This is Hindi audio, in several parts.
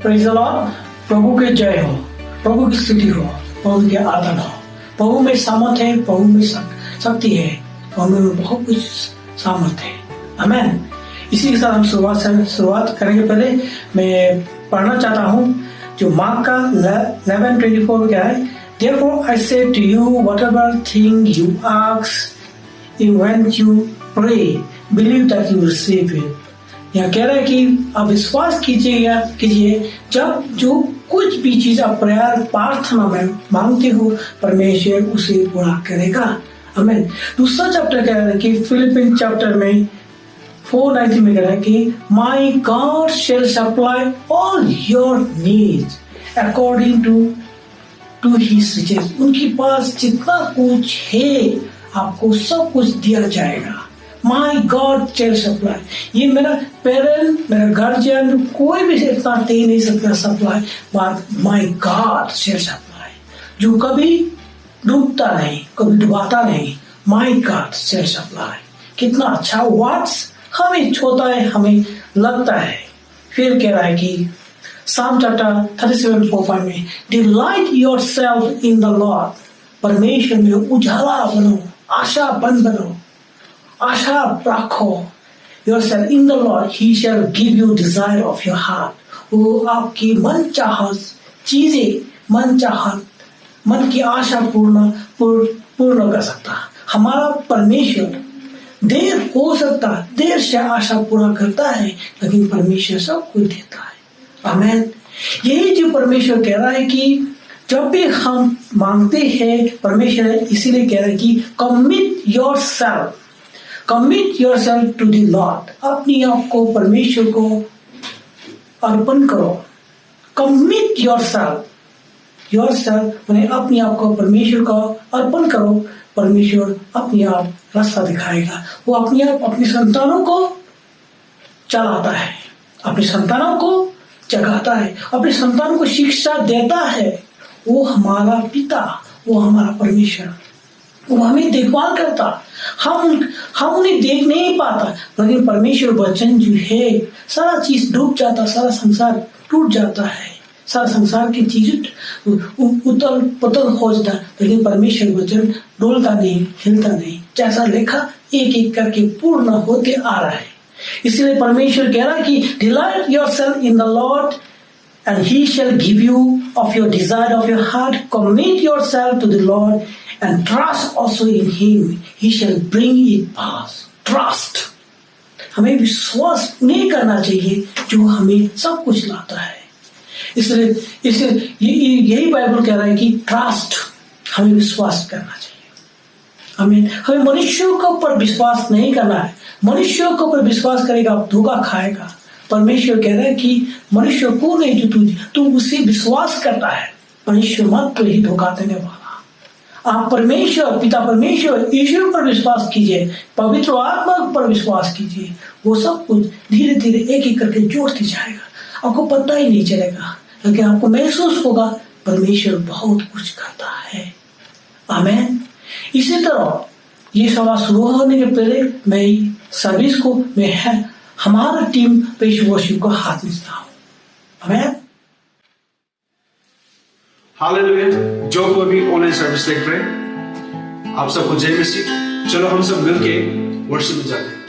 Praise the Lord. प्रभु के जय हो, प्रभु की स्तुति हो, प्रभु के आराधना हो। प्रभु में सामर्थ्य है, प्रभु में शक्ति है, प्रभु में बहुत कुछ सामर्थ्य है। आमीन। इसी के साथ हम शुरुआत करेंगे। पहले मैं पढ़ना चाहता हूँ जो मार्क का 11:24 में क्या है, Therefore I say to you, whatever thing you ask when you pray, believe that you receive it. यहाँ कह रहा है कि आप विश्वास कीजिए जब जो कुछ भी चीज आप प्रार्थना में मांगते हो, परमेश्वर उसे पूरा करेगा। आमीन। दूसरा चैप्टर कह रहा है कि फिलिपिन चैप्टर में 4:19 में कह रहा है कि My God shall supply all your needs according to His riches. उनके पास जितना कुछ है आपको सब कुछ दिया जाएगा। My God shall supply. ये मेरा पेरेंट, मेरा गार्जियन, कोई भी इतना दे नहीं सकता supply, but my God shall supply. जो कभी डूबता नहीं, कभी डुबाता नहीं, my God shall supply. कितना अच्छा वर्ड्स हमें छोटा है, हमें लगता है। फिर कह रहा है कि Psalm chapter 37:4 में Delight yourself in the Lord. परमेश्वर में उजाला बनो, आशा बन बनो, आशा रखो। Yourself in the Lord, He shall give you desire of your heart. वो आपकी मन चाहत चीजें, मन की आशा पूर्ण कर सकता। हमारा परमेश्वर देर हो सकता, देर से आशा पूरा करता है, लेकिन परमेश्वर सब कुछ देता है। आमीन। यही जो परमेश्वर कह रहा है कि जब भी हम मांगते हैं, परमेश्वर इसीलिए कह रहा है कि commit yourself to the Lord. अपनी आप को परमेश्वर को अर्पण करो। commit yourself मैंने अपनी आप को परमेश्वर को अर्पण करो। परमेश्वर अपनी आप रास्ता दिखाएगा। वो अपनी संतानों को चलाता है, अपनी संतानों को जगाता है, अपने संतानों को शिक्षा देता है। वो हमारा पिता, वो हमारा परमेश्वर, वो हमें देखभाल करता। हम उन्हें देख नहीं पाता, लेकिन परमेश्वर वचन जो है, सारा चीज डूब जाता, सारा संसार टूट जाता है, सारा संसार की चीज उतल पतल हो जाता, लेकिन परमेश्वर वचन डोलता नहीं, हिलता नहीं, जैसा लिखा एक एक करके पूर्ण होते आ रहा है। इसलिए परमेश्वर कह रहा है कि Delight yourself in the Lord and He shall give you of your desire of your heart. Commit yourself to the Lord and trust also in Him. He shall bring it pass. Trust. हमें विश्वास नहीं करना चाहिए जो हमें सब कुछ लाता है। इसलिए यही बाइबल कह रहा है कि ट्रस्ट, हमें विश्वास करना चाहिए। हमें मनुष्यों के ऊपर विश्वास नहीं करना है। मनुष्यों के ऊपर विश्वास करेगा आप धोखा खाएगा। परमेश्वर कह रहा है कि मनुष्य को नहीं, जो तू उसे विश्वास करता है, मनुष्य मत तो ही धोखा देने वाला। आप परमेश्वर, पिता परमेश्वर ईश्वर पर विश्वास कीजिए, पवित्र आत्मा पर विश्वास कीजिए। वो सब कुछ धीरे धीरे एक एक करके जोड़ते जाएगा। आपको पता ही नहीं चलेगा, लेकिन आपको महसूस होगा परमेश्वर बहुत कुछ करता है। आमीन। इसी तरह ये सभा शुरू होने के पहले मैं सर्विस को हमारा टीम पेश वर्शिप को हाथ मिलता हूँ। आमीन। हालेलुया। जो कोई भी ऑनलाइन सर्विस देख रहे हैं, आप सबको जय मसीह। चलो हम सब मिलके वर्शिप में जाते हैं।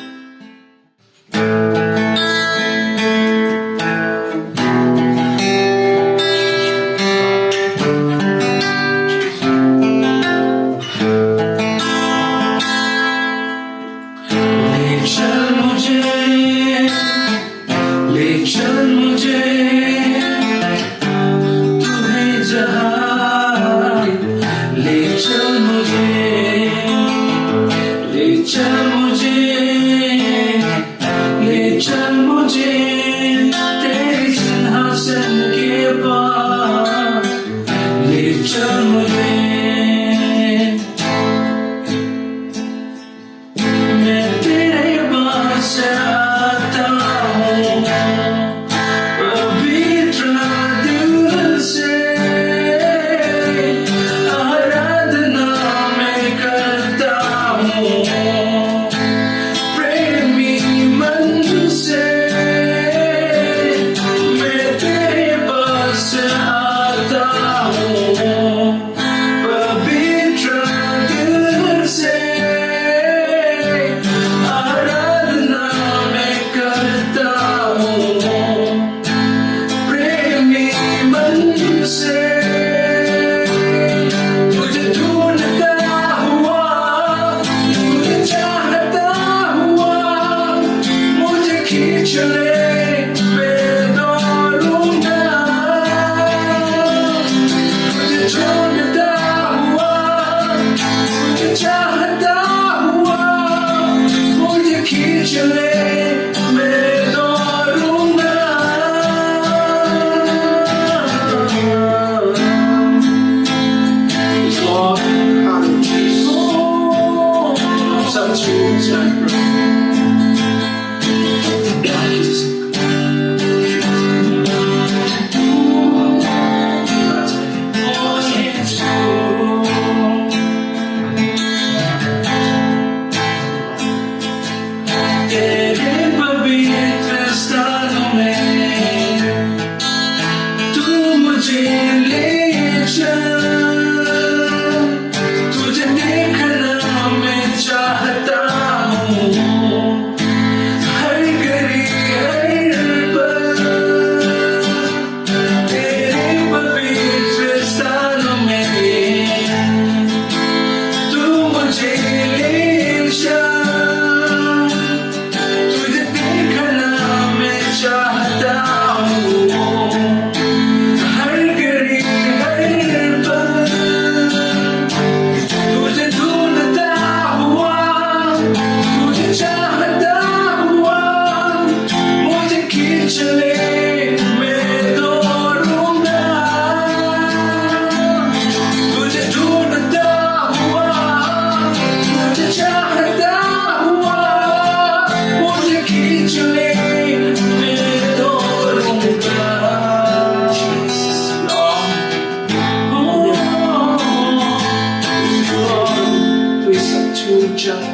जाए।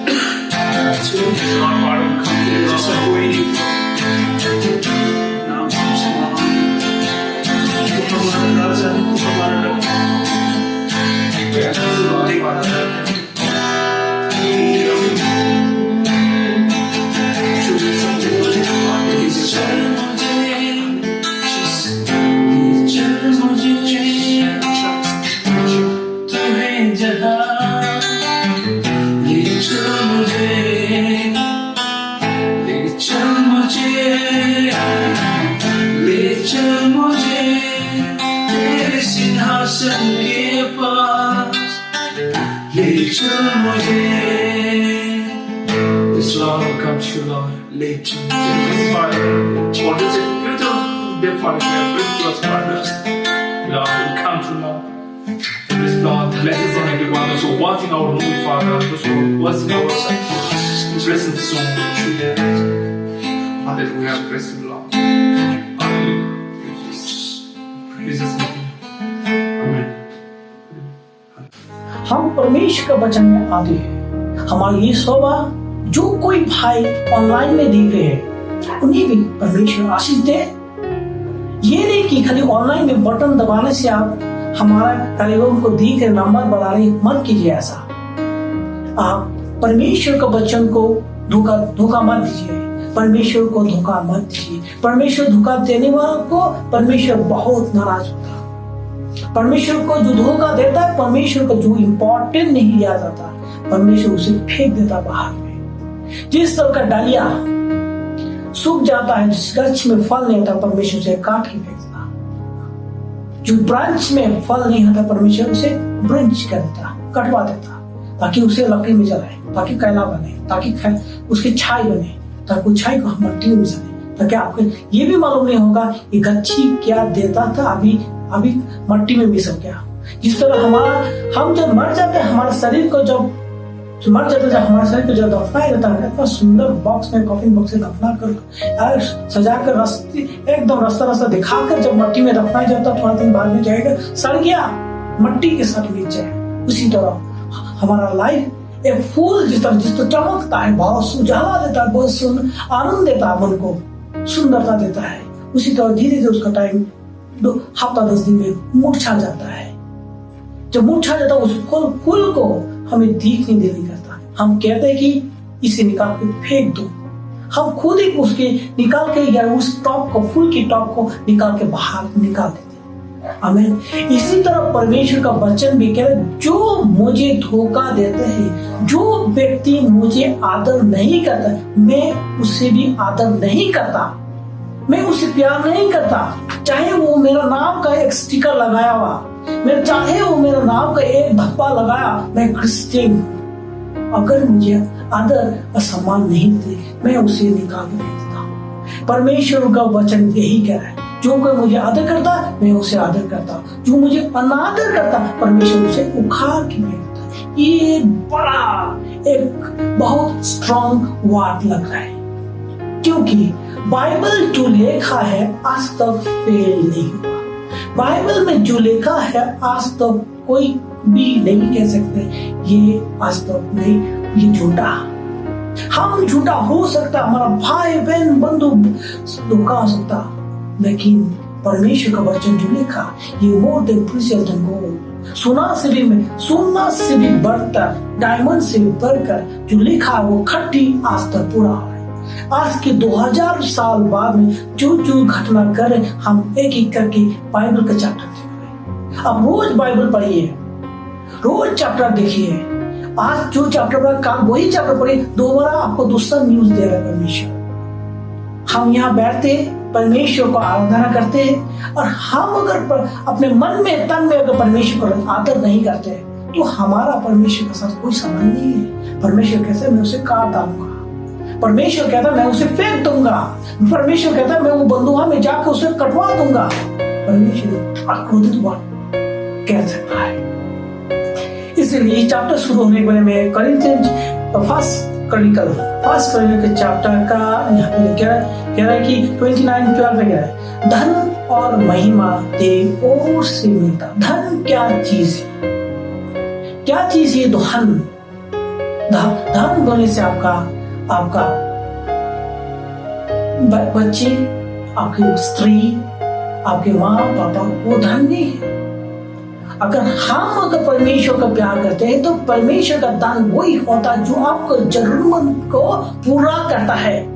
Lord, Father, we come to you, जैसा कोई नहीं नाम सबसे महान, तू हमारा राजा है, तू हमारा रक्षा, ऐसा सुनाने वाला है। के पास ले चल मुझे। This Lord will come to you, Lord. ले चल मुझे। Father, what is it? Dear Father, we are bring to us, Father. Lord, we come to Lord. This Lord, bless us and everyone those who are watching our movie, Father, those who are watching our site. Bless them so much. Hallelujah, bless you, Lord. Hallelujah, Jesus. Jesus' name. हम परमेश्वर का वचन में आते हैं। हमारी ये सौवा जो कोई भाई ऑनलाइन में देख रहे हैं उन्हें भी परमेश्वर आशीष दे। ये नहीं कि खाली ऑनलाइन में बटन दबाने से आप हमारा कार्यक्रम को देख नंबर बढ़ाने मत कीजिए। ऐसा आप परमेश्वर का वचन को धोखा मत दीजिए। परमेश्वर को धोखा मत दीजिए। परमेश्वर धोखा देने वालों को परमेश्वर बहुत नाराज होता है। परमेश्वर को जो धोखा देता है, परमेश्वर को जो इम्पोर्टेंट नहीं लिया जाता, परमेश्वर उसे फेंक देता बाहर में। जिस तरह का डालिया सूख जाता है, जिस गछ में फल नहीं होता, परमेश्वर उसे काट के फेंक देता। जो ब्रांच में फल नहीं होता, परमेश्वर उसे ब्रांच कर देता, कटवा देता, ताकि उसे लकड़ी में जलाए, ताकि कैला बने, ताकि उसकी छाई बने, ताकि छाई को हम मट्टी में मिलाए, ताकि आपको ये भी मालूम नहीं होगा ये गच्छी क्या देता था, अभी मट्टी में मिसल गया। जिस तरह हम जब मर जाते हैं, हमारे शरीर को जब हमारे शरीर को जब दफनाया जाता है, इतना सुंदर बॉक्स में, कॉफिन बॉक्स में दफना कर सजा कर एकदम रास्ता दिखाकर जब मट्टी में दफनाया जाता, थोड़ा दिन बाद में जाएगा, सड़ गया, मट्टी के साथ मिल जाए। उसी तरह हमारा लाइफ एक फूल जिस तरह चमकता है, बहुत उजाला देता है, बहुत आनंद देता है, मन को सुंदरता देता है, उसी तरह धीरे धीरे उसका टाइम हफ्ता 10 दिन में मुरझा जाता है। जब मुरझा जाता है, उस फूल को हमें दिखने नहीं करता। हम कहते हैं कि इसे निकाल के फेंक दो। हम खुद ही उसके निकाल के या उस टॉप को, फूल की टॉप को निकाल के बाहर निकाल देते हैं। आमीन। इसी तरह परमेश्वर का वचन भी कह रहा है, जो मुझे धोखा देते हैं, जो व्यक्ति मुझे आदर नहीं करता, मैं उससे भी आदर नहीं करता, मैं उसे प्यार नहीं करता। चाहे वो मेरा नाम का एक स्टिकर लगाया हुआ, चाहे वो मेरा नाम का एक धब्बा लगाया, मैं क्रिश्चियन हूं, अगर मुझे आदर और सम्मान नहीं दे, मैं उसे निकाल के फेंक देता हूं। परमेश्वर का वचन यही कह रहा है, जो कोई मुझे आदर करता, मैं उसे आदर करता, जो मुझे अनादर करता, परमेश्वर उसे उखाड़ के फेंक देता। ये एक बहुत स्ट्रॉन्ग वर्ड लग रहा है, क्योंकि बाइबल जो लिखा है आज तक फेल नहीं हुआ। बाइबल में जो लिखा है आज तक कोई भी नहीं कह सकते ये आज तक नहीं, ये झूठा। हम झूठा हो सकता, हमारा भाई बहन बंधु धोखा हो सकता, लेकिन परमेश्वर का वचन जो लिखा, ये more than precious than gold, सोना से भी बढ़कर, डायमंड से भी बढ़कर जो लिखा है, वो खट्टी आज तक पूरा है। आज के 2000 साल बाद में जो घटना कर रहे, हम एक एक करके बाइबल का चैप्टर देख रहे हैं। अब रोज बाइबल पढ़िए, रोज चैप्टर देखिए। आज जो चैप्टर पढ़ा, कल वही चैप्टर पढ़िए, दोबारा आपको दूसरा न्यूज दे रहा है परमेश्वर। हम यहाँ बैठते परमेश्वर को आराधना करते हैं, और हम अगर अपने मन में तन में अगर परमेश्वर को आदर नहीं करते, तो हमारा परमेश्वर के साथ कोई संबंध नहीं है। परमेश्वर कहते हैं मैं उसे काट डालूंगा, परमेश्वर कहता है मैं उसे फेंक दूंगा, परमेश्वर कहता है मैं वो बंधुआ में जाकर उसे कटवा दूंगा। परमेश्वर आक्रोशित कह सकता है। इसलिए चैप्टर शुरू होने के पहले मैं कोरिन्थियंस फर्स्ट क्रॉनिकल के चैप्टर का यहाँ पे कह रहा है कि 29:12 में कह रहा है, धन और महिमा तेरी ओर से मिलता। धन क्या चीज है? क्या चीज है धन? धन बोलने से आपका बच्चे, आपकी स्त्री, आपके माँ पापा, वो धन नहीं है। अगर परमेश्वर का प्यार करते हैं तो परमेश्वर का दान वही होता है जो आपको जरूरत को पूरा करता है,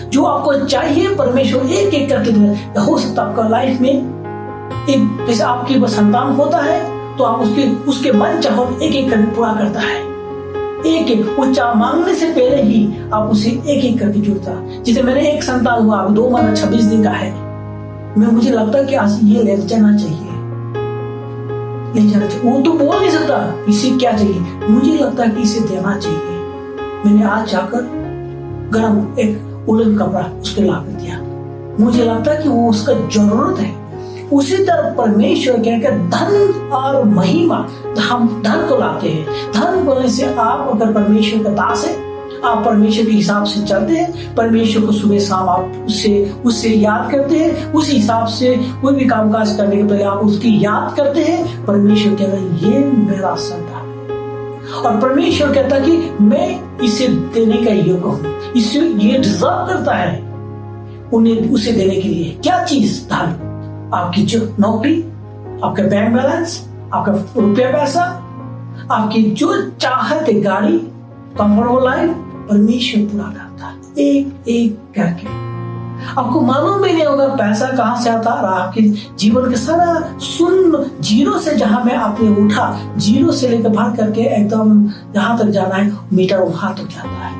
जो आपको चाहिए परमेश्वर एक एक करके दे। हो सकता है आपका लाइफ में एक, जैसे आपकी संतान होता है तो आप उसके मन चाहो एक एक करके पूरा करता है। एक एक वो मांगने से पहले ही आप उसे एक एक करके जुड़ता। जैसे मैंने एक संतान हुआ, अब 2 महीना 26 दिन का है, मुझे लगता है कि आज ये ले जाना चाहिए। वो तो बोल नहीं सकता इसे क्या चाहिए, मुझे लगता है कि इसे देना चाहिए। मैंने आज जाकर गरम एक उलन कपड़ा उसके ला कर दिया, मुझे लगता है कि वो उसका जरूरत है। उसी तरह परमेश्वर कहकर धन और महिमा, हम धन को लाते हैं। धन बोलने से आप अगर परमेश्वर का दास है, आप परमेश्वर के हिसाब से चलते हैं, परमेश्वर को सुबह शाम आप उससे याद करते हैं, उस हिसाब से कोई भी कामकाज करने के पहले आप उसकी याद करते हैं। परमेश्वर कहता है ये मेरा संतान है, और परमेश्वर कहता है कि मैं इसे देने का योग्य हूँ, इसे ये डिजर्व करता है उन्हें उसे देने के लिए। क्या चीज? धन, आपकी जो नौकरी, आपका बैंक बैलेंस, आपका रुपया पैसा, आपकी जो चाहत है गाड़ी, कंफर्टेबल लाइफ, परमेश्वर पूरा करता है एक एक करके। आपको मालूम भी नहीं होगा पैसा कहां से आता है। आपके जीवन का सारा शून्य, जीरो से जहां में आपने उठा, जीरो से लेकर भाग करके एकदम जहां तक जाना है, मीटर वहां तक जाता है।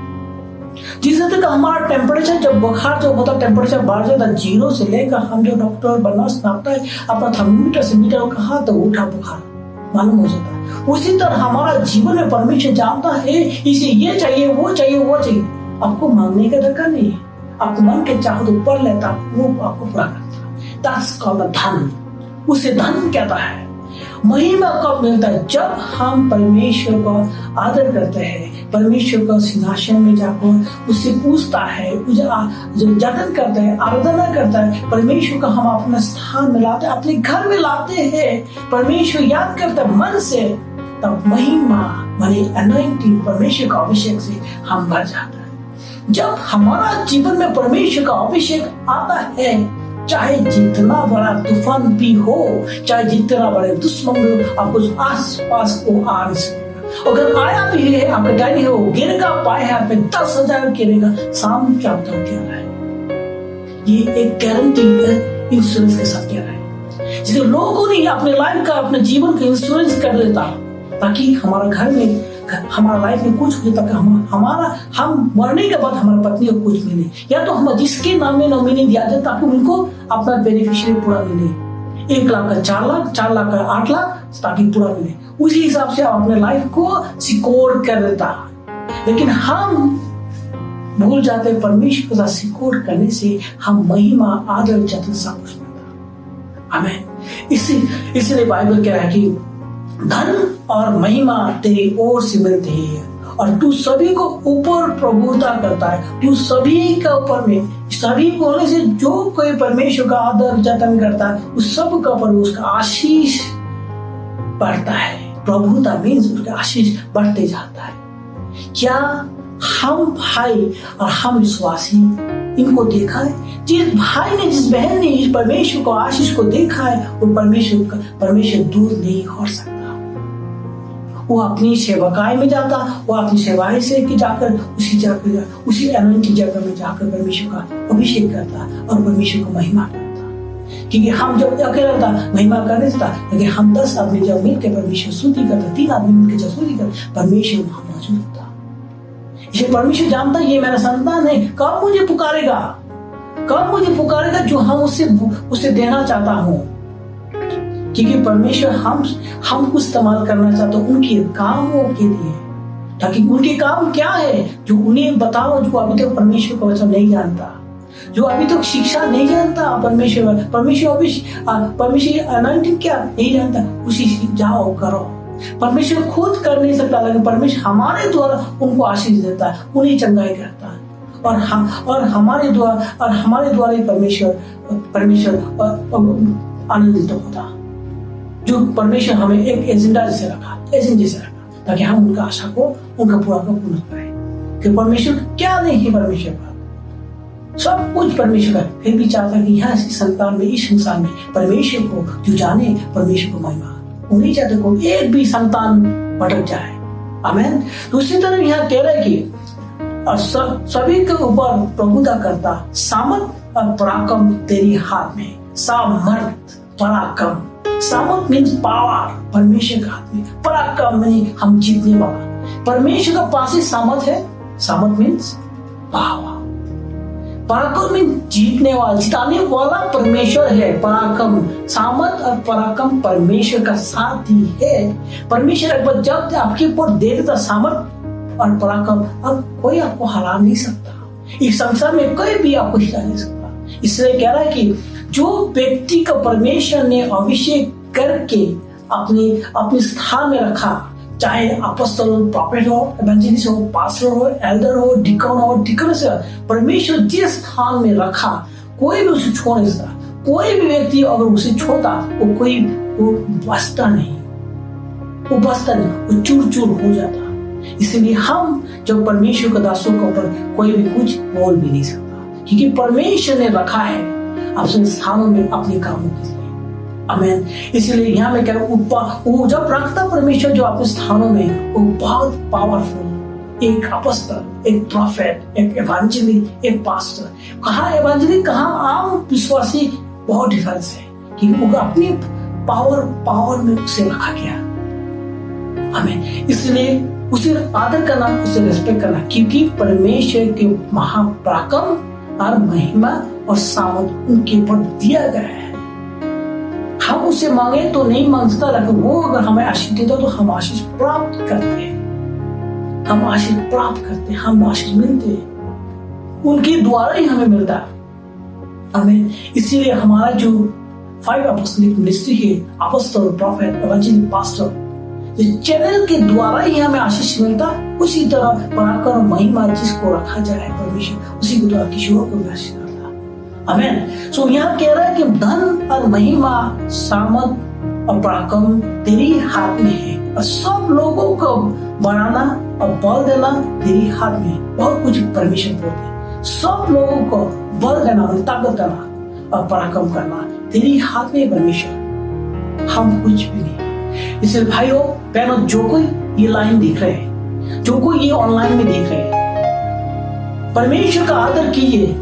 जिस तक हमारा टेम्परेचर, जब बुखार जो होता है, टेम्परेचर बढ़ जाता है, जीरो से लेकर हम जो डॉक्टर नर्स नापता है अपना थर्मोमीटर से, मीटर कहाँ तक उठा बुखार मालूम हो जाता है। उसी तरह हमारा जीवन में परमेश्वर जानता है इसे ये चाहिए, वो चाहिए, वो चाहिए। आपको मांगने का दरकार नहीं है, आपको मन के चाहो तो पढ़ लेता, वो आपको पूरा करता। That's called धन, उसे धन कहता है। महिमा कब मिलता है? जब हम परमेश्वर को आदर करते हैं, परमेश्वर को सिंहासन में जाकर उससे पूछता है, जो जतन करते हैं, आराधना करता है, परमेश्वर को हम अपने स्थान में लाते हैं, अपने घर में लाते हैं, परमेश्वर याद करता है मन से, तब महिमा माने अनॉइंटिंग, परमेश्वर का अभिषेक से हम भर जाते हैं। जब हमारा जीवन में परमेश्वर का अभिषेक आता है, चाहे जितना बड़ा तूफान भी हो, चाहे जितना बड़े दुश्मन हो, आपको आस पास को आ नहीं सकेगा। अगर आया भी है, आपका डर हो गिरेगा, पाए है पे 10,000 गिरेगा, शाम चाहता कह रहा है। ये एक गारंटी है, इंश्योरेंस के साथ कह रहा है। जिसे लोगों ने अपने लाइफ का, अपने जीवन का इंश्योरेंस कर लेता, ताकि हमारा घर में, हमारा लाइफ में कुछ हो, तक हम मरने के बाद हमारी पत्नी को कुछ मिले, या तो हम जिसके नाम में नॉमिनी दिया जाए ताकि उनको अपना बेनिफिशियरी पूरा मिले। 1 लाख का 4 लाख, 4 लाख का 8 लाख, ताकि पूरा मिले। उसी हिसाब से आप अपने लाइफ को सिक्योर कर देता। लेकिन हम भूल जाते हैं, परमेश्वर के साथ सिक्योर करने से हम महिमा, आदर, जतन सब कुछ मिलता। आमीन। इसलिए बाइबल कह रहा है कि धन और महिमा तेरी ओर से मिलती है, और तू सभी को ऊपर प्रभुता करता है। तू सभी का ऊपर में, सभी बोलने से जो कोई परमेश्वर का आदर जतन करता है, उस सब का ऊपर उसका आशीष बढ़ता है। प्रभुता मीन्स उसका आशीष बढ़ते जाता है। क्या हम भाई और हम विश्वासी इनको देखा है? जिस भाई ने, जिस बहन ने इस परमेश्वर को आशीष को देखा है, वो परमेश्वर दूर नहीं हो सकता। वो अपनी सेवकाई में जाता, वो अपनी सेवाएं से जाकर उसी अनंत जगह में जाकर परमेश्वर का अभिषेक करता और परमेश्वर को महिमा करता। क्योंकि हम जब अकेला था महिमा कर देता, लेकिन हम 10 आदमी जब मिलकर परमेश्वर स्तुति करते, 3 आदमी मिलकर जब स्तुति करते, परमेश्वर वहां मौजूद होता। इसे परमेश्वर जानता है ये मेरा संतान है, कब मुझे पुकारेगा जो हम उससे देना चाहता हूँ। क्योंकि परमेश्वर हमको इस्तेमाल करना चाहता है उनके कामों के लिए, ताकि उनके काम क्या है जो उन्हें बताओ, जो अभी तक परमेश्वर का वचन नहीं जानता, जो अभी तक शिक्षा नहीं जानता, परमेश्वर अनॉइंटिंग क्या नहीं जानता, उसी जाओ करो। परमेश्वर खुद कर नहीं सकता, लेकिन परमेश्वर हमारे द्वारा उनको आशीष देता है, उन्हें चंगाई करता है, और हमारे द्वारा ही परमेश्वर आनंदित होता। जो परमेश्वर हमें एक एजेंडा जैसे रखा, ताकि हम उनका आशा को उनका पूरा करें। कि परमेश्वर क्या नहीं है, परमेश्वर का सब कुछ परमेश्वर का, फिर भी चाहता है कि यहाँ इस संतान में, इस संसार में परमेश्वर को जो जाने, परमेश्वर को महिमा, वो नहीं चाहते को एक भी संतान भटक जाए। आमीन। तो उसी तरह यहाँ कह रहे कि सभी के ऊपर प्रभुता करता, सामर्थ और पराक्रम तेरी हाथ में। सामर्थ, पराक्रम, सामर्थ मीन्स पावर, परमेश्वर के हाथ में। पराक्रम में हम जीतने वाला, परमेश्वर का पास ही सामर्थ है। सामर्थ मीन्स पावर, पराक्रम में जीतने वाला, जिताने वाला परमेश्वर है। पराक्रम, सामर्थ और पराक्रम परमेश्वर का साथ ही है। परमेश्वर जब आपके ऊपर दे देता सामर्थ और पराक्रम, अब कोई आपको हरा नहीं सकता। इस संसार में कोई भी आपको हिला नहीं सकता। इसलिए कह रहा है कि जो व्यक्ति का परमेश्वर ने अभिषेक करके अपने स्थान में रखा, चाहे अपोस्तल हो, प्रॉफेट हो, इवेंजलिस्ट हो, पास्टर हो, एल्डर हो, डिकन हो, डिकनेस हो, परमेश्वर जिस स्थान में रखा कोई भी उसे छोड़ नहीं सकता। कोई भी व्यक्ति अगर उसे छोड़ता वो बचता नहीं, वो चूर चूर हो जाता। इसलिए हम जब परमेश्वर के दासों के ऊपर कोई भी कुछ बोल भी नहीं सकता, क्योंकि परमेश्वर ने रखा है अपने स्थानों में अपने कामों के लिए। आमीन। इसलिए यहाँ मैं कह रहा हूँ, वो जब रखता परमेश्वर जो अपने स्थानों में, वो बहुत पावरफुल, एक अपोस्तल, एक प्रॉफेट, एक एवेंजलिस्ट, एक पास्टर। कहाँ एवेंजलिस्ट, कहाँ आम विश्वासी, बहुत डिफरेंस है, क्योंकि वो अपनी पावर में उसे रखा गया। आमीन। इसलिए उसे आदर करना, उसे रिस्पेक्ट करना, क्योंकि परमेश्वर के महापराक्रम और महिमा और सामर्थ उनके ऊपर दिया गया है। हम उसे मांगे तो नहीं मांग सकता, लेकिन वो अगर हमें आशीष देता तो हम आशीष प्राप्त करते हैं। हम आशीष प्राप्त करते हैं, हम आशीष मिलते हैं, उनके द्वारा ही हमें मिलता है। हमें इसीलिए हमारा जो 5 अपोस्टलिक मिनिस्ट्री है, अपोस्टल, प्रॉफेट, इवेंजलिस्ट, पास्टर, इस चैनल के द्वारा ही हमें आशीष मिलता। उसी तरह पराक्रम महिमा जिसको रखा जाए परमेश्वर, उसी के द्वारा किशोर को भी आशीष करता। आमीन। सो यहाँ कह रहा है कि धन और महिमा, सामर्थ और पराक्रम तेरी हाथ में है, और सब लोगों को बढ़ाना और बल देना तेरी हाथ में। बहुत कुछ परमेश्वर बोलते, सब लोगों को बल देना, ताकत देना और पराक्रम करना तेरी हाथ में परमेश्वर। हम कुछ भी नहीं। इसलिए भाइयों बहनों, जो कोई ये लाइन देख रहे हैं, जो कोई ये ऑनलाइन में देख रहे हैं, परमेश्वर का आदर कीजिए,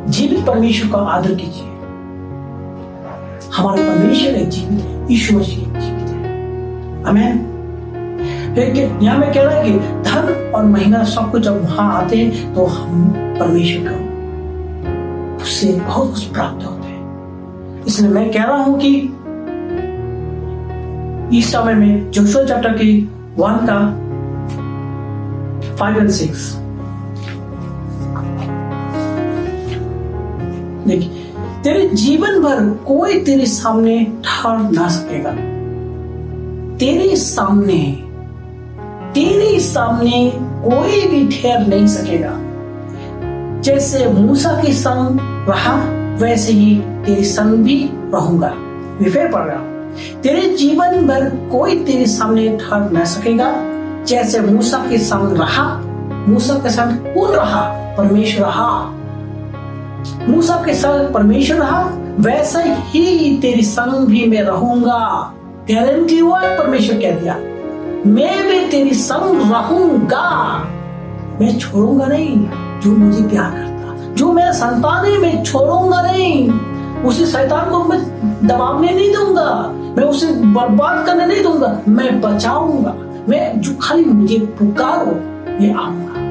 जीवित परमेश्वर का आदर कीजिए। हमारा परमेश्वर एक जीवित है, यीशु मसीह एक जीवित है। आमीन। लेकिन यहाँ में कह रहा है कि धन और महिमा सब कुछ जब वहां आते हैं तो हम परमेश्वर को उससे बहुत कुछ प्राप्त होते हैं। इसलिए मैं कह रहा हूं कि इस समय में जोशुआ चैप्टर के 1 का 5 और 6 देखिए, तेरे जीवन भर कोई तेरे सामने ठहर ना सकेगा। तेरे सामने कोई भी ठहर नहीं सकेगा। जैसे मूसा के संग रहा, वैसे ही तेरे संग भी रहूंगा। मैं फिर पढ़ रहा हूं, तेरे जीवन भर कोई तेरे सामने ठहर ना सकेगा। जैसे मूसा के संग रहा, मूसा के संग कौन रहा? परमेश्वर रहा। मूसा के संग परमेश्वर रहा, वैसा ही तेरे संग भी मैं रहूंगा। गारंटी हुआ, परमेश्वर कह दिया, मैं भी तेरे संग रहूंगा। मैं छोड़ूंगा नहीं जो मुझे प्यार करता, जो मेरा संतान है, मैं छोड़ूंगा नहीं। उसे शैतान को मैं दबाने नहीं दूंगा, मैं उसे बर्बाद करने नहीं दूंगा, मैं बचाऊंगा। मैं जो खाली मुझे पुकारो, मैं आऊंगा।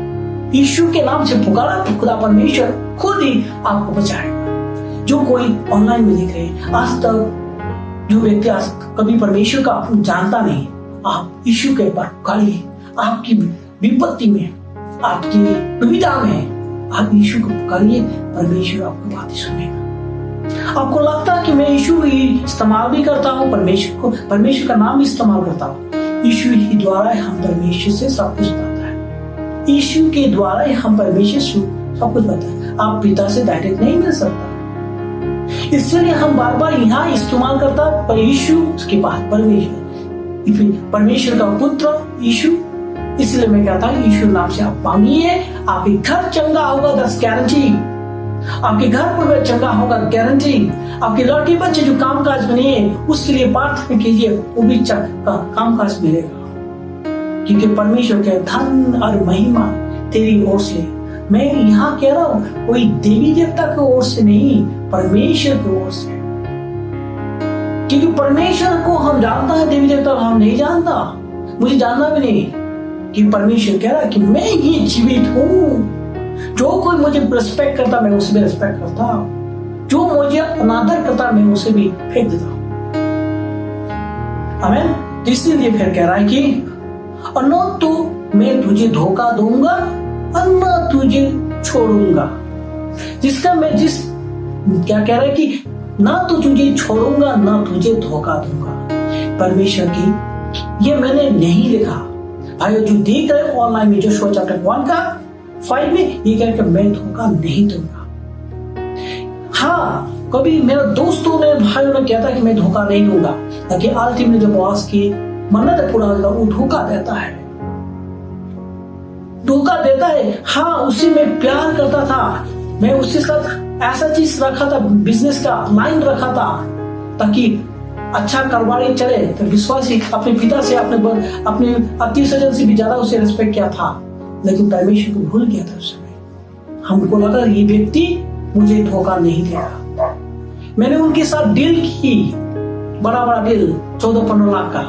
यीशु के नाम से पुकारा तो खुदा परमेश्वर खुद ही आपको बचाएगा। जो कोई ऑनलाइन में देख रहे हैं, आज तक जो व्यक्ति आज कभी परमेश्वर का जानता नहीं, आप यीशु के ऊपर पुकारिए। आपकी विपत्ति में, आपकी दुविधा में आप यीशु को पुकारिए, परमेश्वर आपकी बातें सुनेगा। आपको लगता है कि मैं यीशु ही इस्तेमाल भी करता हूँ, परमेश्वर का नाम भी इस्तेमाल करता हूँ। यीशु ही द्वारा हम परमेश्वर से सब कुछ पाता है। यीशु के द्वारा ही हम परमेश्वर से सब कुछ पाता है। आप पिता से डायरेक्ट नहीं मिल सकता, इसलिए हम बार बार यहाँ इस्तेमाल करता पर यीशु के बाद परमेश्वर का पुत्र यीशु, इसलिए मैं कहता हूं यीशु नाम से आप मांगिए, आपके घर चंगा होगा, दस गारंटी। आपके घर पर चंगा होगा, गारंटी। आपके लड़के बच्चे जो कामकाज में नहीं है उसके लिए प्रार्थना कीजिए, वो भी कामकाज मिलेगा, क्योंकि परमेश्वर के धन और महिमा तेरी ओर से। मैं यहाँ कह रहा हूं कोई देवी देवता की ओर से नहीं, परमेश्वर की ओर से, क्योंकि परमेश्वर को हम जानता है, देवी देवता को हम नहीं जानता, मुझे जानना भी नहीं। कि परमेश्वर कह रहा है कि मैं ही जीवित हूं, जो कोई मुझे रिस्पेक्ट करता मैं उसे भी रिस्पेक्ट करता, जो मुझे अनादर करता मैं उसे भी फेंक देता। आमीन। इसलिए फिर कह रहा है कि और न तो मैं तुझे धोखा दूंगा और न तुझे छोड़ूंगा। जिसका मैं क्या कह रहा है कि ना तो तुझे छोड़ूंगा ना तुझे धोखा दूंगा। परमेश्वर की ये मैंने नहीं लिखा। भाई जो देख रहे हो ऑनलाइन में, जो चैप्टर 1 का 5 में ये कह के मैं धोखा नहीं दूंगा। हाँ, कभी मेरे दोस्तों ने भाइयों ने कहता कि मैं धोखा नहीं दूंगा, ताकि अल्टीमेटली जब बॉस की मन्नत पूरा होगा वो धोखा देता है, धोखा देता है। हाँ, उसी में प्यार करता था, मैं उसके साथ ऐसा चीज रखा था, बिजनेस का लाइन रखा था, ताकि अच्छा कारोबारी चले। तो विश्वासी अपने पिता से, अपने आत्मीय स्वजन से भी ज्यादा उसे रिस्पेक्ट किया था, लेकिन परमेश्वर को भूल गया था उस समय। हमको लगा ये व्यक्ति मुझे धोखा नहीं देगा। मैंने उनके साथ डील की, बड़ा बड़ा डील 14-15 लाख का।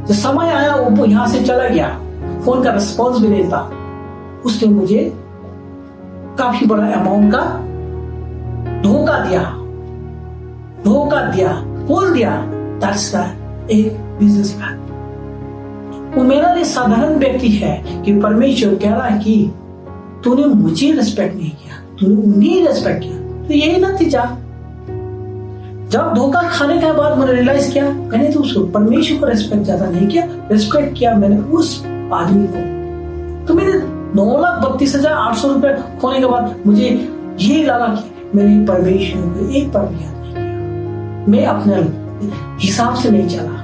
जब समय आया वो यहां से चला गया, फोन का रिस्पॉन्स भी नहीं था। उसने मुझे काफी बड़ा अमाउंट का धोखा दिया, बोल दिया दैट्स एक बिजनेसमैन। वो मेरा लिए साधारण व्यक्ति है कि परमेश्वर कह रहा है कि तूने मुझे रिस्पेक्ट नहीं किया, तूने उन्हें रिस्पेक्ट किया, तो यही नतीजा। जब धोखा खाने के बाद मैंने रियलाइज किया, मैंने तो उसको परमेश्वर को रिस्पेक्ट ज्यादा नहीं किया, रिस्पेक्ट किया मैंने उस आदमी को। तो मेरे 9,32,800 रुपए खोने के बाद मुझे ये लगा कि मैंने परमेश्वर को एक बार भी याद नहीं किया, मैं अपने हिसाब से नहीं चला।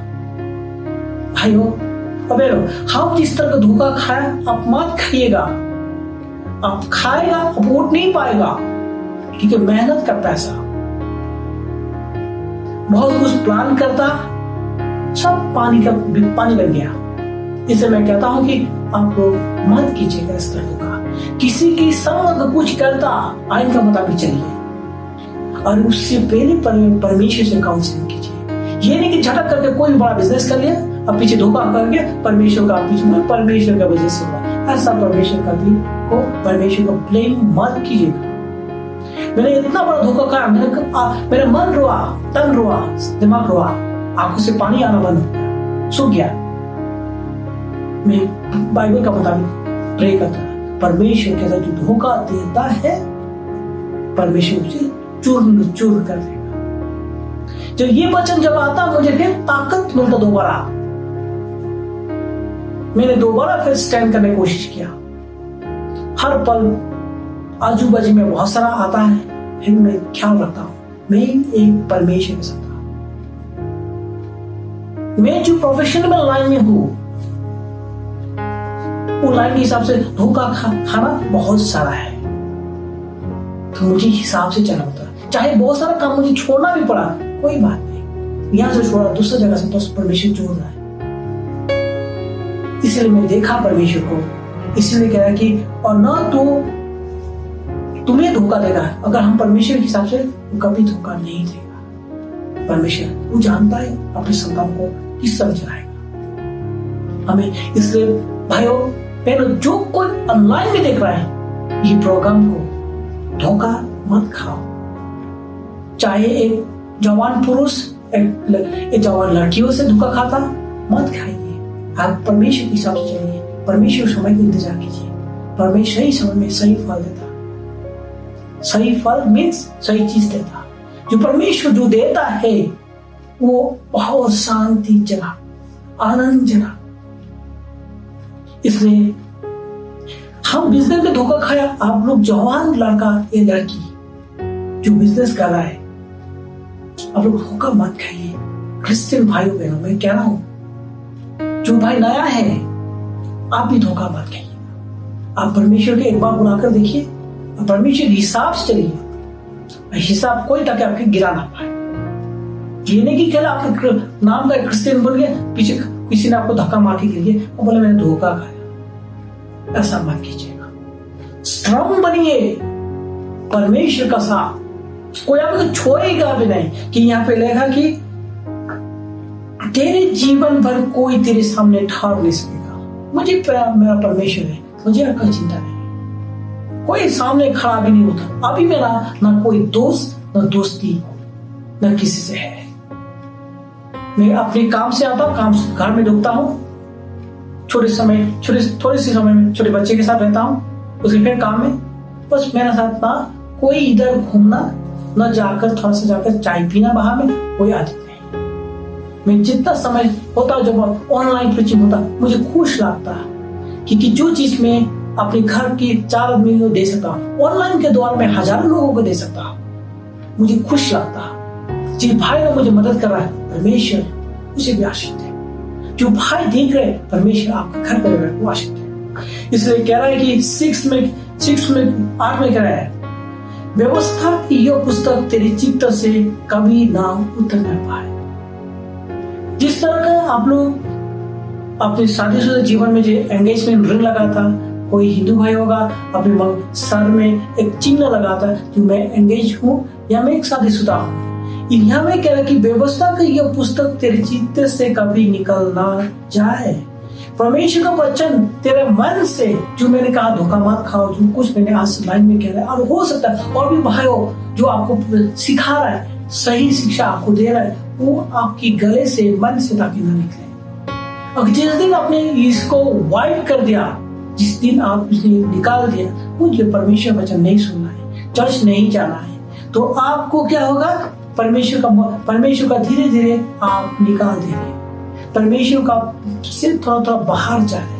भाइयों अब हम जिस तरह का धोखा खाया आप मत खाइएगा। आप खाएगा आप वोट नहीं पाएगा, क्योंकि मेहनत का पैसा, बहुत कुछ प्लान करता, सब पानी बन गया। इसलिए मैं कहता हूं कि आप लोग मत कीजिएगा इस तरह का। किसी की संग कुछ करता आइन का मुताबिक चलिए, और उससे पहले परमेश्वर से काउंसलिंग कीजिए। ये नहीं कि झटक करके कोई बड़ा बिजनेस कर लिया अब पीछे धोखा करके परमेश्वर का वजह से हुआ। ऐसा परमेश्वर को ब्लेम मत कीजिएगा। मैंने इतना बड़ा धोखा खाया, मेरा मन रोआ, तन रोआ, दिमाग रोआ, आंखों से पानी आना बंद हो गया, सूख गया। मैं बाइबल का मुताबिक प्रे करता है, परमेश्वर के साथ जो धोखा देता है परमेश्वर उसे चूर कर देगा। जब ये वचन जब आता मुझे फिर ताकत मिलता दोबारा। मैंने दोबारा फिर स्टैंड करने की कोशिश किया। हर पल आजू बाजू में बहुत सारा आता है, फिर मैं ख्याल रखता हूं मैं एक परमेश्वर के साथ हूं। मैं जो प्रोफेशनल लाइन में हूं वो लाइन के हिसाब से धोखा खाना बहुत सारा है, तो मुझे हिसाब से चलना होता है। चाहे बहुत सारा काम मुझे छोड़ना भी पड़ा, कोई बात नहीं, यहां से छोड़ा दूसरी जगह से, तो परमेश्वर जोड़ रहा है। इसलिए मैं देखा परमेश्वर को, इसलिए कह रहा है कि और ना तो तुम्हें धोखा देगा। अगर हम परमेश्वर के हिसाब से कभी धोखा नहीं देगा। परमेश्वर वो जानता है अपने संतान को किस तरह चलाएगा हमें। इसलिए भाइयों बहनों, जो कोई ऑनलाइन में देख रहा है ये प्रोग्राम को, धोखा मत खाओ। चाहे एक जवान पुरुष एक जवान लड़कियों से धोखा खाता, मत खाइए। आप परमेश्वर के हिसाब से चलिए, परमेश्वर समय का इंतजार कीजिए। परमेश्वर सही समय में सही फल देता। सही फल मीन्स सही चीज देता। जो परमेश्वर जो देता है वो बहुत शांतिजनक, आनंदजनक। इसलिए हम बिजनेस में धोखा खाया। आप लोग जवान लड़का या लड़की जो बिजनेस कर रहा है, आप लोग धोखा मत खाइए। क्रिश्चियन भाइयों बहनों, मैं कह रहा हूं जो भाई नया है आप भी धोखा मत खाइए। आप परमेश्वर के एक बार बुलाकर देखिए, परमेश्वर हिसाब से चलिए, हिसाब कोई ताकि आपके गिरा ना पाए। गिरने की खेल आप नाम का क्रिश्चियन बन गए, पीछे किसी ने आपको धक्का मार के गिर गए और बोले मैंने धोखा खाया। ऐसा मत कीजिएगा। स्ट्रांग बनिए परमेश्वर का साथ। कोई आपको छोड़ेगा भी नहीं कि यहाँ पे लिखा कि तेरे जीवन भर कोई तेरे सामने ठाड़ नहीं सकेगा। मुझे मेरा परमेश्वर है, मुझे आपका चिंता नहीं, कोई सामने खड़ा भी नहीं होता। अभी मेरा ना कोई दोस्त, ना दोस्ती, ना किसी से है। मैं अपने काम से आता हूँ, काम से घर में डूबता हूँ, थोड़े से समय में छोटे बच्चे के साथ रहता हूँ, उसके फिर काम में। बस मेरे साथ ना कोई इधर घूमना, ना जाकर थोड़ा सा जाकर चाय पीना बाहर में, कोई आदत नहीं। मैं जितना समय होता जब ऑनलाइन प्रीचिंग होता, मुझे खुश लगता है क्योंकि जो चीज में अपने घर के 4 आदमी को दे सकता हूँ, ऑनलाइन के द्वारा मैं हजारों लोगों को दे सकता हूँ। मुझे खुश लगता है। जिस भाई ने मुझे मदद कर रहा है, परमेश्वर उसे भी आशीष दे। जो भाई देख रहे हैं, परमेश्वर आपका घर परिवार को आशीष दे। इसलिए कह रहा है कि 6 में 8 में कह रहा है, व्यवस्था की यह पुस्तक तेरे चित्त से कभी ना उतर न पाए। जिस तरह का आप लोग अपने शादीशुदा जीवन में जो एंगेजमेंट रिंग लगा था, कोई हिंदू भाई होगा अपने सर में एक चिन्ह लगाता है कि मैं एंगेज हूँ या मैं एक शादीशुदा हूँ। यहाँ में कह रहा कि व्यवस्था की यह पुस्तक तेरे चित्त से कभी निकल ना जाए। परमेश्वर का वचन तेरे मन से, जो मैंने कहा धोखा मत खाओ, जो कुछ मैंने आज लाइन में कह रहा है, और हो सकता है और भी भाई हो जो आपको सिखा रहा है, सही शिक्षा आपको दे रहा है, वो आपकी गले से मन से ताकि ना निकले। और जिस दिन आपने इसको वाइप कर दिया, जिस दिन आप इसे निकाल दिया, मुझे परमेश्वर वचन नहीं सुनना है, चर्च नहीं जाना है, तो आपको क्या होगा, परमेश्वर का धीरे धीरे आप निकाल देंगे। परमेश्वर का सिर्फ थोड़ा थोड़ा बाहर जाए,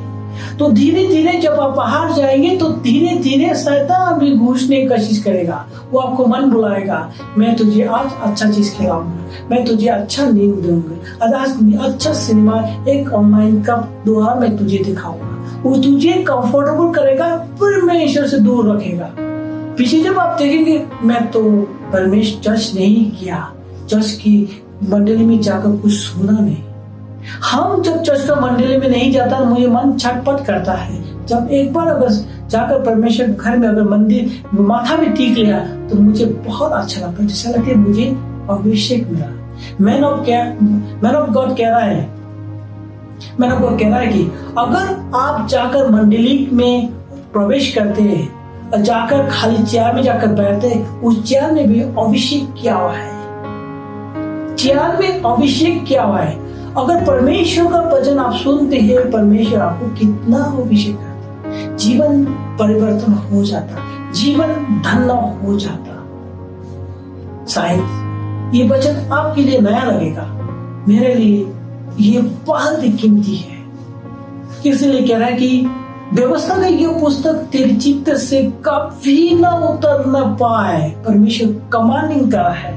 तो धीरे धीरे जब आप बाहर जाएंगे तो धीरे धीरे शैतान भी घुसने की कोशिश करेगा। वो आपको मन बुलाएगा, मैं तुझे आज अच्छा चीज खिलाऊंगा, मैं तुझे अच्छा नींद दूंगा, आज अच्छा सिनेमा एक ऑनलाइन का द्वारा मैं तुझे दिखाऊंगा। वो तुझे कंफर्टेबल करेगा, परमेश्वर से दूर रखेगा। पीछे जब आप देखेंगे, मैं तो परमेश्वर चर्च नहीं किया, चर्च की मंडली में जाकर कुछ सुना नहीं। हम जब चर्च का मंडली में नहीं जाता, मुझे मन छटपट करता है। जब एक बार अगर जाकर परमेश्वर घर में अगर मंदिर माथा भी टीक लिया तो मुझे बहुत अच्छा लगता है, जैसा लगता है मुझे अभिषेक मिला। मैन ऑफ गॉड कह रहा है, मैन ऑफ गॉड कह रहा है कि अगर आप जाकर मंडली में प्रवेश करते हैं और जाकर खाली चेयर में जाकर बैठते हैं, उस चेयर में भी अभिषेक किया हुआ है, चेयर में अभिषेक किया हुआ है। अगर परमेश्वर का वचन आप सुनते हैं, परमेश्वर आपको कितना अभिषेक करता है, जीवन परिवर्तन हो जाता, जीवन धन्य हो जाता। शायद ये वचन आपके लिए नया लगेगा, मेरे लिए ये बहुत ही कीमती है। इसलिए कह रहा है कि व्यवस्था का ये पुस्तक तेरे चित्त से कभी ना उतर न पाए। परमेश्वर कमांडिंग का है,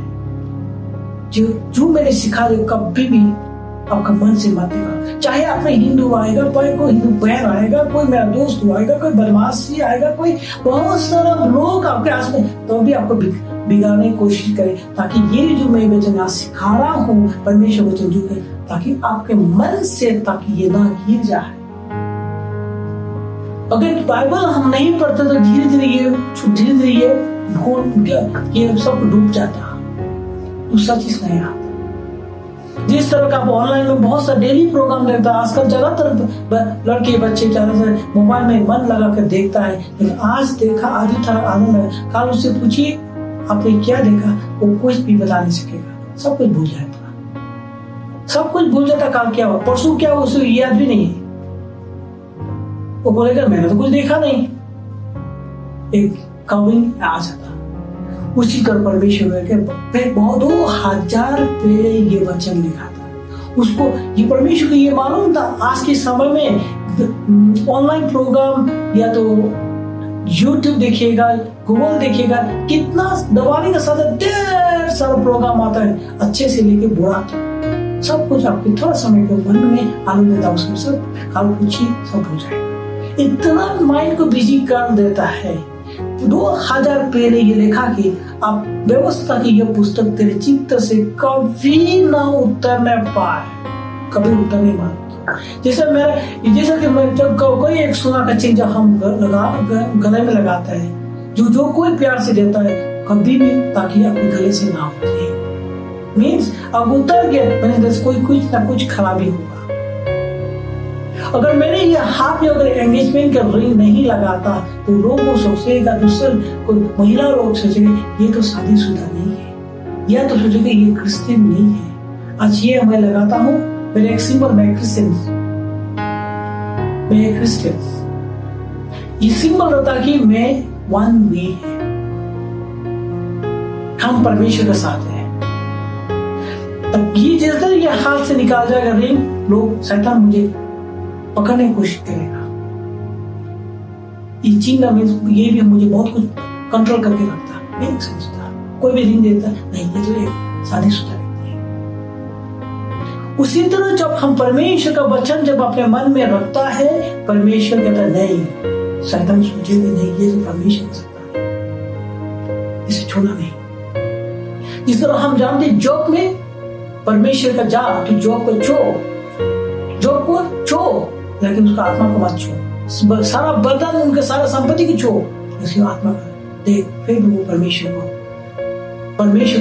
जो मैंने सिखा दे कभी भी आपका मन से मत देगा। चाहे आपका हिंदू आएगा, कोई हिंदू बहन आएगा, कोई मेरा दोस्त आएगा, कोई बदमाशी आएगा, कोई बहुत सारा लोग आपके आस में, तो भी आपको बिगाड़ने की कोशिश करे, ताकि ये जो मैं वचन आज सिखा रहा हूँ, परमेश्वर वचन जो है, ताकि आपके मन से, ताकि ये ना गिर जाए। अगर बाइबल हम नहीं पढ़ते तो धीरे धीरे ये सब डूब जाता, दूसरा चीज नहीं आता। जिस तरह का आप ऑनलाइन में बहुत सा डेली प्रोग्राम देखता है, आजकल ज्यादातर लड़के बच्चे ज्यादातर मोबाइल में मन लगा कर देखता है, लेकिन आज देखा आज ही थोड़ा आनंद है, कल उससे पूछिए आपने क्या देखा, वो कुछ भी बता नहीं सकेगा, सब कुछ भूल जाता, सब कुछ भूल जाता। कल क्या हुआ, परसों क्या हुआ, उसे याद भी नहीं है। वो बोलेगा मैंने तो कुछ देखा नहीं, एक कविंग आ जाता। उसी तरह परमेश्वर के बहुत 2000 पहले ये वचन लिखा था, उसको ये परमेश्वर को ये मालूम था। आज के समय में ऑनलाइन प्रोग्राम या तो YouTube देखिएगा, गूगल देखिएगा, कितना दबाने का साथ ढेर सारा प्रोग्राम आता है, अच्छे से लेके बुरा तक। सब कुछ आपके थोड़ा समय के मन में आनंद देता है, उसको सब काल पूछिए, सब हो जाएगा। इतना माइंड को बिजी कर देता है। 2000 पहले ये लिखा कि आप व्यवस्था की यह पुस्तक तेरे चित्त से कभी ना उतरने पाए, कभी उतर नहीं पाए। जैसे कि मैं जब कोई एक सोना का चीज जब हम गले में लगाते हैं, जो कोई प्यार से देता है, कभी भी ताकि आपके गले से ना उतरे। मीन्स अब उतर गया मैंने कोई कुछ ना कुछ खराबी होगा। अगर मैंने ये हाथ में अगर एंगेजमेंट का रिंग नहीं लगाता तो लोग वो सोचेगा, दूसरे कोई महिला लोग सोचेंगे ये तो शादीशुदा नहीं है, या तो सोचेंगे ये क्रिश्चियन नहीं है। आज ये मैं लगाता हूँ, मेरे एक सिंबल, मैं क्रिश्चियन, ये सिंबल रहता कि मैं वन वे है, हम परमेश्वर के साथ हैं। तब ये जिस दिन ये हाथ से निकाल जाएगा रिंग, लोग शैतान मुझे पकड़ने की कोशिश करेगा। ये चिन्ह में ये भी मुझे बहुत कुछ कंट्रोल करके रखता, नहीं समझता। कोई भी रिंग देता नहीं, ये तो एक शादीशुदा व्यक्ति है। उसी तरह जब हम परमेश्वर का वचन जब अपने मन में रखता है, परमेश्वर कहता नहीं, शैतान सोचेगा नहीं ये तो परमेश्वर कर सकता है, इसे छोड़ना नहीं। जिस तरह हम जानते जॉब में परमेश्वर का जा तो जॉब को छो, लेकिन उसका आत्मा को मत छो। सारा बदन उनके सारा संपत्ति की छो, उसकी आत्मा का देख, फिर वो परमेश्वर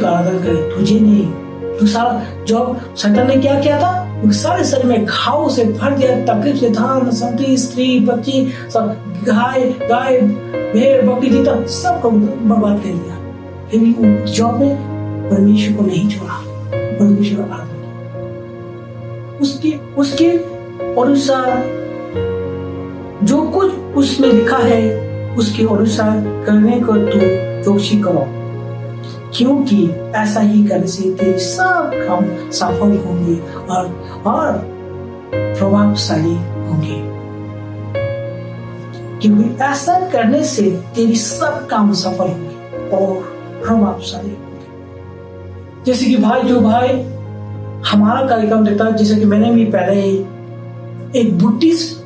का आदर करे, तुझे नहीं। तो सारा जॉब शैतान ने क्या किया था, सारे शरीर में घाव से भर दिया, तकलीफ से, धन संपत्ति, स्त्री बच्ची सब, गाय भेड़ बकरी जीता सबको बर्बाद कर दिया। फिर भी जॉब में परमेश्वर को नहीं छोड़ा, परमेश्वर का आदर किया। उसके अनुसार जो कुछ उसमें लिखा है उसके अनुसार करने को तू जोशी करो, क्योंकि ऐसा ही करने से तेरे सब काम सफल होंगे और प्रभावशाली होंगे। क्योंकि ऐसा करने से तेरी सब काम सफल होंगे और प्रभावशाली होंगे। जैसे कि भाई हमारा कार्यक्रम देता है, जैसे कि मैंने भी पहले एक बुद्धिस्ट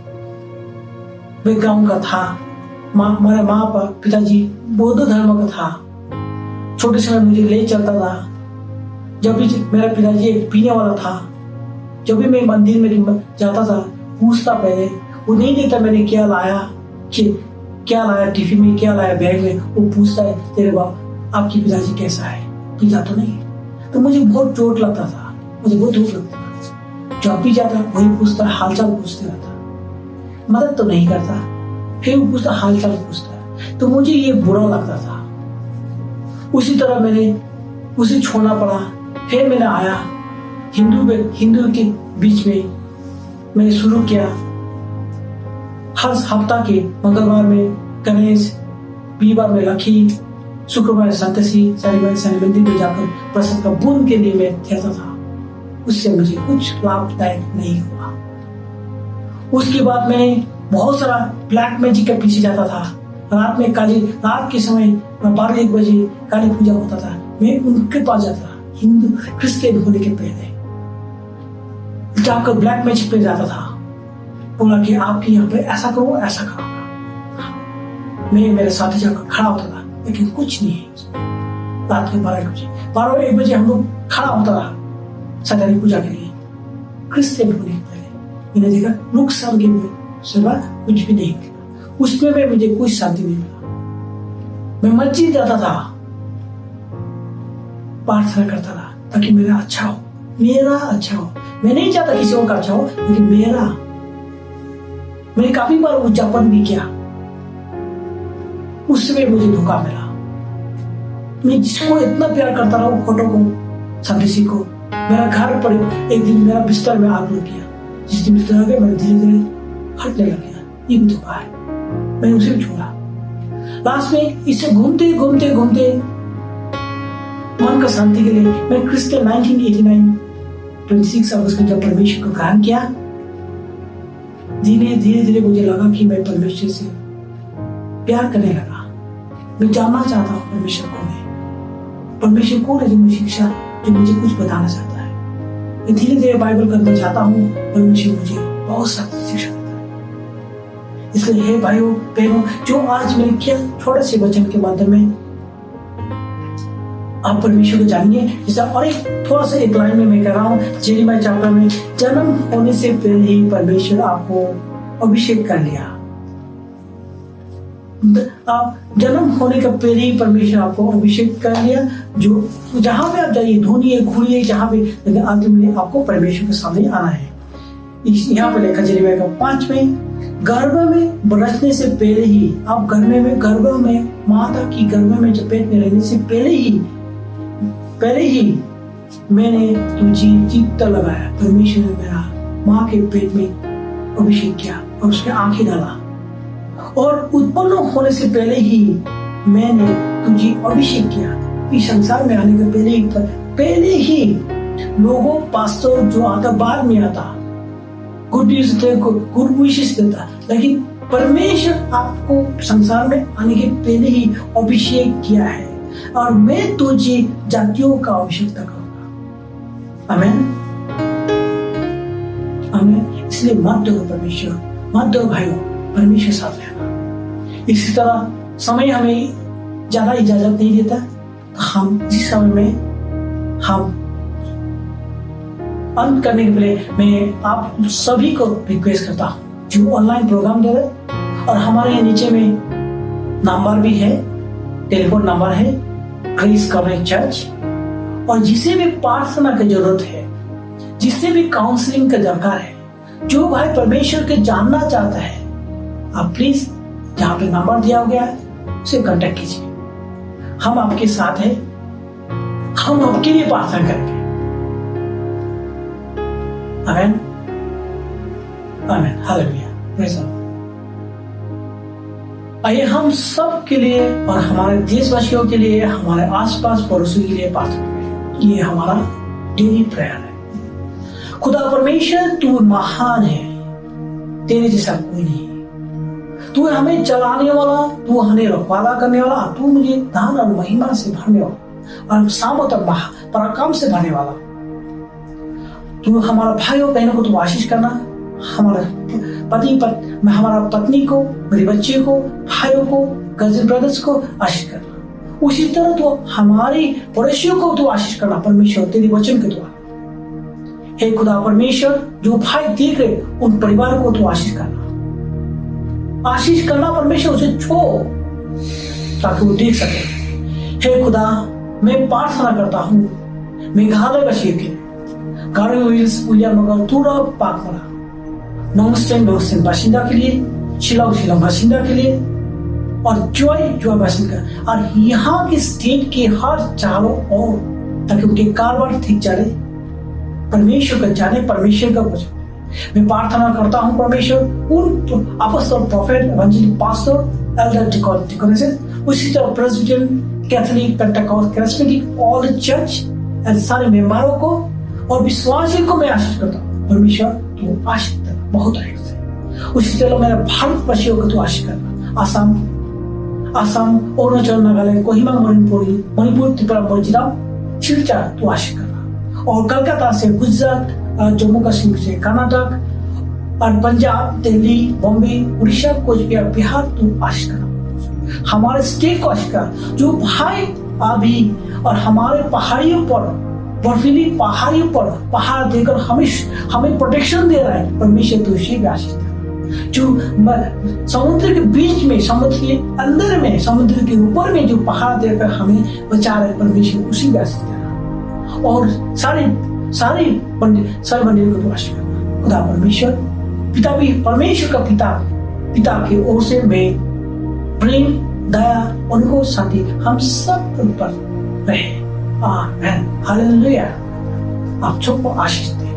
बैकग्राउंड का था, हमारे माँ पिताजी बौद्ध धर्म का था। छोटे समय मुझे ले चलता था, जब भी मेरा पिताजी एक पीने वाला था, जब भी मैं मंदिर में जाता था पूछता, पहले वो नहीं देता मैंने क्या लाया टिफिन में, क्या लाया बैग में, वो पूछता है तेरे बाप आपकी पिताजी कैसा है, पीता तो नहीं। तो मुझे बहुत चोट लगता था, मुझे बहुत दुख लगता था। जब भी जाता वही पूछता, हालचाल पूछते रहता, मदद तो नहीं करता, फिर वो पूछता हालचाल पूछता, तो मुझे ये बुरा लगता था। उसी तरह मैंने उसे छोड़ना पड़ा। फिर मैंने आया हिंदू के बीच में मैंने शुरू किया, हर हफ्ता के मंगलवार में गणेश, वीरवार में लखी, शुक्रवार संतोषी, शनिवार शनि मंदिर में जाकर प्रसाद का बूंद के लिए मैं कहता था। उससे मुझे कुछ लाभदायक नहीं हुआ। उसके बाद मैं बहुत सारा ब्लैक मैजिक के पीछे जाता था। रात के समय 12-1 बजे काली पूजा होता था, मैं उनके पास जाता था, हिंदू क्रिश्चियन होने के पहले जाकर ब्लैक मैजिक पे जाता था। बोला कि आपके यहाँ पे ऐसा करो, ऐसा करूंगा। मैं मेरे साथ जाकर खड़ा होता था, लेकिन कुछ नहीं है। रात के 12-1 बजे हम लोग खड़ा होता था सैतानी पूजा के लिए। क्रिश्चियन होने के पहले मैंने देखा लोग सब के सिवा कुछ भी नहीं मिला, उसमें में मुझे कुछ शांति नहीं मिला। मैं मस्जिद जाता था, प्रार्थना करता था ताकि मेरा अच्छा हो। मैं नहीं चाहता किसी और का अच्छा हो, लेकिन मैंने काफी बार उद्यापन भी किया, उसमें मुझे धोखा मिला। मैं जिसको इतना प्यार करता रहा, फोटो को, संदेशी को, मेरा घर पर एक दिन मेरा बिस्तर में आग लग गया। जिस दिन बिस्तर आ गया, मैं धीरे धीरे हटने लग गया। ये भी धोखा है, मैंने उसे भी छोड़ा। लास्ट में इससे घूमते मन का शांति के लिए मैं क्रिश्चियन 1989 26 अगस्त को जब परमेश्वर को ग्रहण किया, धीरे धीरे मुझे लगा कि मैं परमेश्वर से प्यार करने लगा। मैं जानना चाहता हूँ परमेश्वर कौन है, परमेश्वर कौन है जो मुझे शिक्षा, जो मुझे कुछ बताना चाहता है। मैं धीरे धीरे बाइबल करना चाहता हूँ, परमेश्वर मुझे बहुत सारी शिक्षा देता है। इसलिए हे भाइयों बहनों, जो आज मैंने किया थोड़े से वचन के माध्यम में, आप परमेश्वर को जानिए। जैसा और एक थोड़ा सा एक लाइन में मैं कह रहा हूँ, जेरेमिया चैप्टर में, जन्म होने से पहले ही परमेश्वर आपको अभिषेक कर लिया। आप जन्म होने का पहले ही परमेश्वर आपको अभिषेक कर लिया। जो जहां पे आप जाइए, ढूंढिए घूरिए जहां पे, लेकिन अंत में आपको परमेश्वर के सामने आना है। यहाँ पे लिखा जेरेमिया का 5 में, गर्भ में रचने से पहले ही, आप गर्भ में माता की गर्भ में जब पेट में रहने से पहले ही मैंने तुझे जीवित लगाया। परमेश्वर ने मेरा माँ के पेट में अभिषेक किया और उसके आंखें डाला, और उत्पन्न होने से पहले ही मैंने तुझे अभिषेक किया। इस संसार में आने के पहले ही लोगों पास्टर जो आता बाद में आता, गुड न्यूज गुड विशेष देता, लेकिन परमेश्वर आपको संसार में आने के पहले ही अभिषेक किया है, और मैं तुझे जातियों का अभिषेक करूंगा। आमीन आमीन। इसलिए मत डरो परमेश्वर, मत डरो भाइयों, परमेश्वर साथ रहना। इसी तरह समय हमें ज्यादा इजाजत नहीं देता, हम इस समय में हम अंत करने के पहले मैं आप सभी को रिक्वेस्ट करता हूँ जो ऑनलाइन प्रोग्राम दे रहे, और हमारे यहाँ नीचे में नंबर भी है, टेलीफोन नंबर है, ग्रेस कवरेज चर्च, और जिसे भी प्रार्थना की जरूरत है, जिससे भी काउंसलिंग का दरकार है, जो भाई परमेश्वर के जानना चाहता है, आप प्लीज जहाँ पे नंबर दिया गया है उसे कांटेक्ट कीजिए। हम आपके साथ हैं, हम आपके लिए प्रार्थना करेंगे। आमीन आमीन, हालेलुया, प्रेज़ द लॉर्ड। आइए हम सब के लिए और हमारे देशवासियों के लिए, हमारे आसपास पड़ोसियों के लिए प्रार्थना करें। ये हमारा डेली प्रेयर है। खुदा परमेश्वर, तू महान है, तेरे जैसा कोई नहीं। तू हमें चलाने वाला, तू हमें रखवाला करने वाला, तू मुझे दान और महिमा से भरने वाला और सामर्थ और पराक्रम से भरने वाला। तू हमारा भाइयों बहनों को तू आशीष करना, हमारा हमारा पत्नी को, मेरे बच्चे को, भाइयों को, कजिन ब्रदर्स को आशीष करना। उसी तरह तो हमारे पड़ोसियों को तो आशीष करना परमेश्वर, तेरे वचन के द्वारा। हे खुदा परमेश्वर, जो भाई देख रहे उन परिवारों को तो आशीष करना परमेश्वर, उसे छोड़ ताकि वो देख सके। हे खुदा, मैं प्रार्थना करता हूँ मेघालय वासियों के, गार्डन विल्स विलियम गौतूरा पाकमरा, नोंगस्टेन बासिंदा के लिए, शिलांग बासिंदा के लिए, और जॉय बासिंदा, और यहाँ के स्टेट के हर चारों ओर, ताकि उनके कारोबार ठीक चले, परमेश्वर का जाने, परमेश्वर का वचन। मैं प्रार्थना करता हूँ परमेश्वर, उन apostle, prophet, evangelist, pastor, elder, deaconesses, उसी तरह president, Catholic, Pentecost, charismatic, all church and सारे मेंबरों को और विश्वासियों को मैं आशीष करता हूँ। परमेश्वर तू आशीष करना बहुत आशीष है। उसी तरह मेरे भारतवासियों को तू आशीष करना, आसाम, अरुणाचल, नागालैंड, कोहिमा, मणिपुर, त्रिपुरा, मिजोरम, सिलचर तू आशीष करना, और कलकत्ता से गुजरात, जम्मू कश्मीर से कर्नाटक, और पंजाब, दिल्ली, बॉम्बे, उड़ीसा, कोचबिहार, बिहार तू आशीष करना। हमारे स्टेट को आशीष करना, जो भाई अभी और हमारे पहाड़ियों पर, बर्फीली पहाड़ियों पर पहाड़ देकर हमें प्रोटेक्शन दे रहा है, परमेश्वर तू उसी भी आशीष देना। जो समुद्र के बीच में, समुद्र के अंदर में, समुद्र के ऊपर में जो पहाड़ देकर हमें बचा रहे, परमेश्वर उसी भी आशीष देना। और सारे मंदिर को आशीष करना। खुदा परमेश्वर, पिता भी, परमेश्वर का पिता की ओर से मैं प्रेम, दया, उनको शांति हम सब पर रहे। आमीन, हालेलुया। आप सबको आशीष दे।